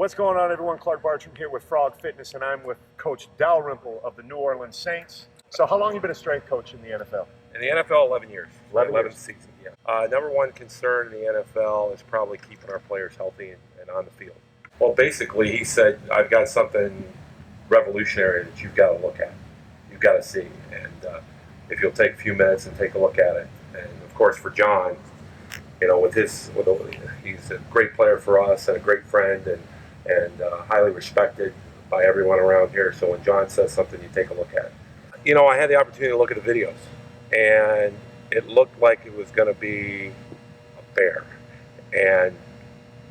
What's going on, everyone? Clark Bartram here with Frog Fitness, and I'm with Coach Dalrymple of the New Orleans Saints. So how long have you been a strength coach in the NFL? In the NFL, 11 years. 11 seasons, yeah. Number one concern in the NFL is probably keeping our players healthy and on the field. Well, basically, he said, I've got something revolutionary that you've got to look at. You've got to see. And if you'll take a few minutes and take a look at it. And, of course, for John, you know, he's a great player for us and a great friend and highly respected by everyone around here. So when John says something, you take a look at it. You know, I had the opportunity to look at the videos, and it looked like it was going to be a bear, and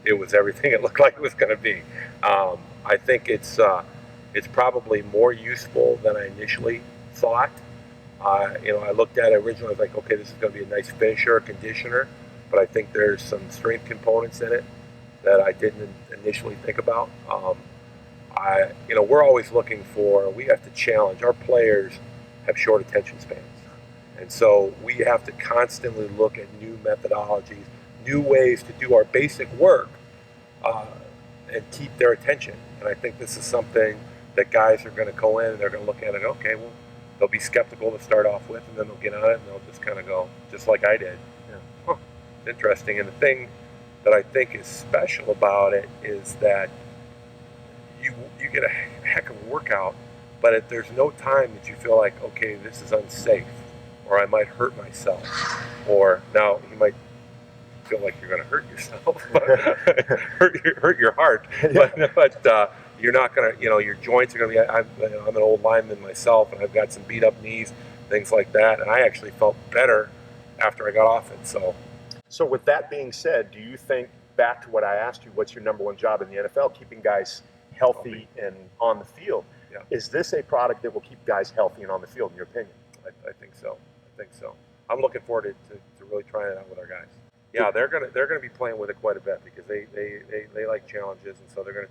it was everything it looked like it was going to be. I think it's probably more useful than I initially thought. You know, I looked at it originally, I was like, okay, this is going to be a nice finisher, a conditioner, but I think there's some strength components in it that I didn't initially think about. You know, we're always looking we have to challenge. Our players have short attention spans. And so we have to constantly look at new methodologies, new ways to do our basic work and keep their attention. And I think this is something that guys are going to go in and they're going to look at it, okay, well, they'll be skeptical to start off with, and then they'll get on it and they'll just kind of go, just like I did. Yeah. Huh, interesting. And the thing that I think is special about it is that you get a heck of a workout, but there's no time that you feel like, okay, this is unsafe, or I might hurt myself, or now you might feel like you're going to hurt yourself, hurt your heart, yeah. but you're not going to, you know, your joints are going to be, I'm an old lineman myself, and I've got some beat up knees, things like that, and I actually felt better after I got off it. So with that being said, do you think, back to what I asked you, what's your number one job in the NFL, keeping guys healthy and on the field? Yeah. Is this a product that will keep guys healthy and on the field, in your opinion? I think so. I'm looking forward to really trying it out with our guys. Yeah, they're gonna be playing with it quite a bit because they like challenges, and so they're gonna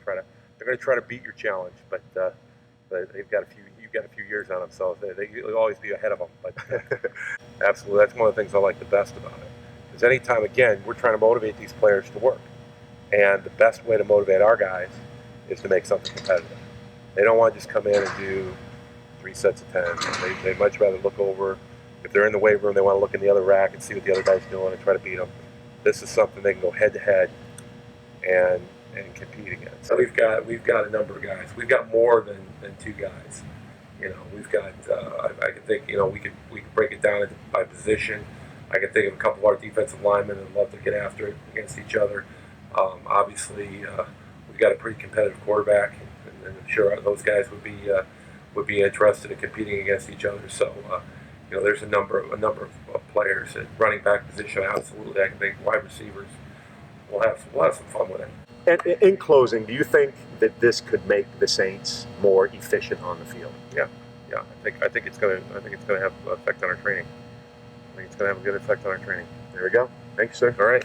try to beat your challenge. But you've got a few years on them, so they'll always be ahead of them. But absolutely, that's one of the things I like the best about it. Because anytime, again, we're trying to motivate these players to work, and the best way to motivate our guys is to make something competitive. They don't want to just come in and do 3 sets of 10. They'd much rather look over. If they're in the weight room, they want to look in the other rack and see what the other guy's doing and try to beat them. This is something they can go head to head and compete against. So we've got a number of guys. We've got more than 2 guys. You know, we've got. I can think. You know, we could break it down by position. I can think of a couple of our defensive linemen that love to get after it against each other. Obviously, we've got a pretty competitive quarterback, and I'm sure those guys would be interested in competing against each other. So, you know, there's a number of players at running back position. Absolutely, I can think wide receivers. We'll have some fun with it. And in closing, do you think that this could make the Saints more efficient on the field? Yeah. I think it's going to have an effect on our training. I think it's going to have a good effect on our training. There we go. Thank you, sir. All right.